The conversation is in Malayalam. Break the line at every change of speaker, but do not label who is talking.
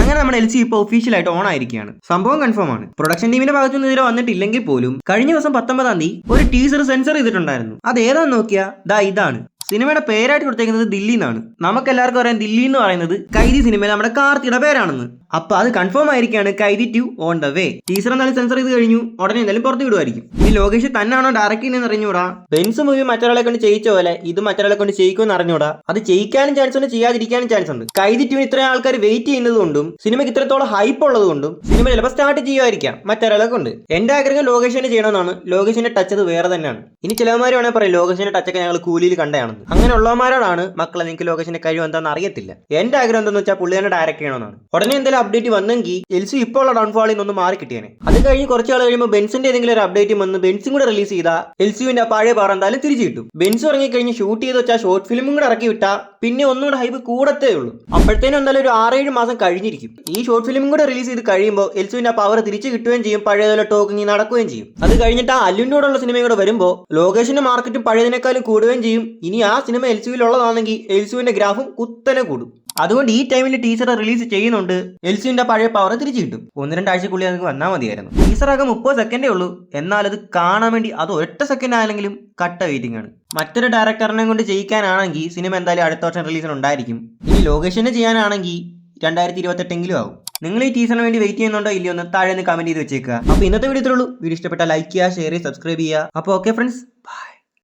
അങ്ങനെ നമ്മുടെ LC ഇപ്പോൾ ഒഫീഷ്യലായിട്ട് ഓൺ ആയിരിക്കുകയാണ്. സംഭവം കൺഫേം ആണ്. പ്രൊഡക്ഷൻ ടീമിന്റെ ഭാഗത്തു നിന്ന് ഇതിൽ വന്നിട്ടില്ലെങ്കിൽ പോലും കഴിഞ്ഞ ദിവസം 19-ാം തീയതി ഒരു ടീസർ സെൻസർ ചെയ്തിട്ടുണ്ടായിരുന്നു. അത് ഏതാന്ന് നോക്കിയാ ഇതാണ്. സിനിമയുടെ പേരായിട്ട് കൊടുത്തേക്കുന്നത് ദില്ലി എന്നാണ്. നമുക്ക് എല്ലാവർക്കും അറിയാം ദില്ലി എന്ന് പറയുന്നത് കൈദി സിനിമയിൽ നമ്മുടെ കാർത്തിയുടെ പേരാണെന്ന്. അപ്പൊ അത് കൺഫേം ആയിരിക്കാണ് Kaithi 2 on the way. Teaser എന്തായാലും സെൻസർ ചെയ്ത് കഴിഞ്ഞു, ഉടനെ എന്തായാലും പുറത്തു വിടുമായിരിക്കും. ഈ ലോകേഷ് തന്നെയാണോ ഡയറക്ട് ചെയ്യുന്നതെന്ന് അറിഞ്ഞൂടാ. ബെൻസ് മൂവി മറ്റൊരാളെ കൊണ്ട് ചെയ്യിച്ച പോലെ ഇത് മറ്റൊരാളെ കൊണ്ട് ചെയ്യിക്കുമെന്ന് അറിഞ്ഞൂടാ. അത് ചെയ്യിക്കാനും ചാൻസ് ഉണ്ട്, ചെയ്യാതിരിക്കാനും ചാൻസ് ഉണ്ട്. കൈദി 2 ഇത്രയും ആൾക്കാർ വെയിറ്റ് ചെയ്യുന്നത് കൊണ്ടും സിനിമയ്ക്ക് ഇത്രത്തോളം ഹൈപ്പ് ഉള്ളത് കൊണ്ടും സിനിമ ചിലപ്പോൾ സ്റ്റാർട്ട് ചെയ്യുമായിരിക്കാം മറ്റൊരാളെ കൊണ്ട്. എന്റെ ആഗ്രഹം ലോകേഷിനെ ചെയ്യണമെന്നാണ്. ലോകേഷിന്റെ ടച്ച് അത് വേറെ തന്നെയാണ്. ഇനി ചിലവന്മാർ വേണേൽ പറയും ലോകേഷിന്റെ ടച്ചൊക്കെ ഞങ്ങൾ കൂലിയിൽ കണ്ടതാണെന്ന്. അങ്ങനെയുള്ളവന്മാരോടാണ് മക്കളെ നിങ്ങൾക്ക് ലോകേഷിന്റെ കഴിവ് എന്താണെന്ന് അറിയത്തില്ല. എന്റെ ആഗ്രഹം എന്താണെന്ന് വെച്ചാൽ പുള്ളി തന്നെ ഡയറക്ട് ചെയ്യണമെന്നാണ്. ഉടനെ എന്തെങ്കിലും അപ്ഡേറ്റ് വന്നെങ്കിൽ LC ഇപ്പോൾ ഉള്ള ഡൗൺഫാളിൽ നിന്ന് മാറി കിട്ടിയേനെ. അത് കഴിഞ്ഞ് കുറച്ച് നാൾ കഴിയുമ്പോൾ ബെൻസിന്റെ ഏതെങ്കിലും ഒരു അപ്ഡേറ്റ് വന്ന് ബെൻസും കൂടെ റിലീസ് ചെയ്താൽ LCന്റെ പഴയ പവർ എന്തായാലും തിരിച്ചു കിട്ടും. ബെൻസ് ഇറങ്ങിക്കഴിഞ്ഞ് ഷൂട്ട് ചെയ്ത് വെച്ചാൽ ഷോർട്ട് ഫിലിമും കൂടെ ഇറക്കി വിട്ടാൽ പിന്നെ ഒന്നുകൂടെ ഹൈപ്പ് കൂടത്തേ ഉള്ളൂ. അപ്പോഴത്തേനും എന്തായാലും ഒരു 6-7 മാസം കഴിഞ്ഞിരിക്കും. ഈ ഷോർട്ട് ഫിലിമും കൂടെ റിലീസ് ചെയ്ത് കഴിയുമ്പോൾ LCന്റെ പവർ തിരിച്ചു കിട്ടുകയും ചെയ്യും, പഴയതുപോലെ ടോക്കിങ് നടക്കുകയും ചെയ്യും. അത് കഴിഞ്ഞിട്ട് ആ അല്ലുവിന്റെ കൂടെയുള്ള സിനിമയും കൂടെ വരുമ്പോൾ ലോകേഷിന്റെ മാർക്കറ്റും പഴയതിനേക്കാളും കൂടുകയും ചെയ്യും. ഇനി ആ സിനിമ LCയിലുള്ളതാണെങ്കിൽ LCന്റെ ഗ്രാഫും കുത്തനെ കൂടും. അതുകൊണ്ട് ഈ ടൈമിൽ ടീസർ റിലീസ് ചെയ്യുന്നുണ്ട്. LCന്റെ പഴയ പവർ തിരിച്ചു കിട്ടും. 1-2 ആഴ്ചക്കുള്ളിൽ നിങ്ങൾക്ക് വന്നാൽ മതിയായിരുന്നു. ടീസർ ആകെ 30 സെക്കൻഡേ ഉള്ളൂ. എന്നാൽ അത് കാണാൻ വേണ്ടി അത് ഒറ്റ സെക്കൻഡ് ആണെങ്കിലും കട്ട വെയിറ്റിംഗ് ആണ്. മറ്റൊരു ഡയറക്ടറിനെ കൊണ്ട് ചെയ്യിക്കാനാണെങ്കിൽ സിനിമ എന്തായാലും അടുത്ത വർഷം റിലീസിന് ഉണ്ടായിരിക്കും. ഇനി ലോകേഷിനെ ചെയ്യാനാണെങ്കിൽ 2028 ആവും. നിങ്ങൾ ഈ ടീസറിന് വേണ്ടി വെയിറ്റ് ചെയ്യുന്നുണ്ടോ ഇല്ലയോ എന്ന് താഴെ നിന്ന് കമന്റ് ചെയ്ത് വെച്ചേക്കുക. അപ്പോൾ ഇന്നത്തെ വീഡിയോ ഇത്രയുള്ളൂ. വീഡിയോ ഇഷ്ടപ്പെട്ടാൽ ലൈക്ക് ചെയ്യുക, ഷെയർ ചെയ്യുക, സബ്സ്ക്രൈബ് ചെയ്യുക. അപ്പോൾ ഓക്കെ ഫ്രണ്ട്സ്, ബൈ.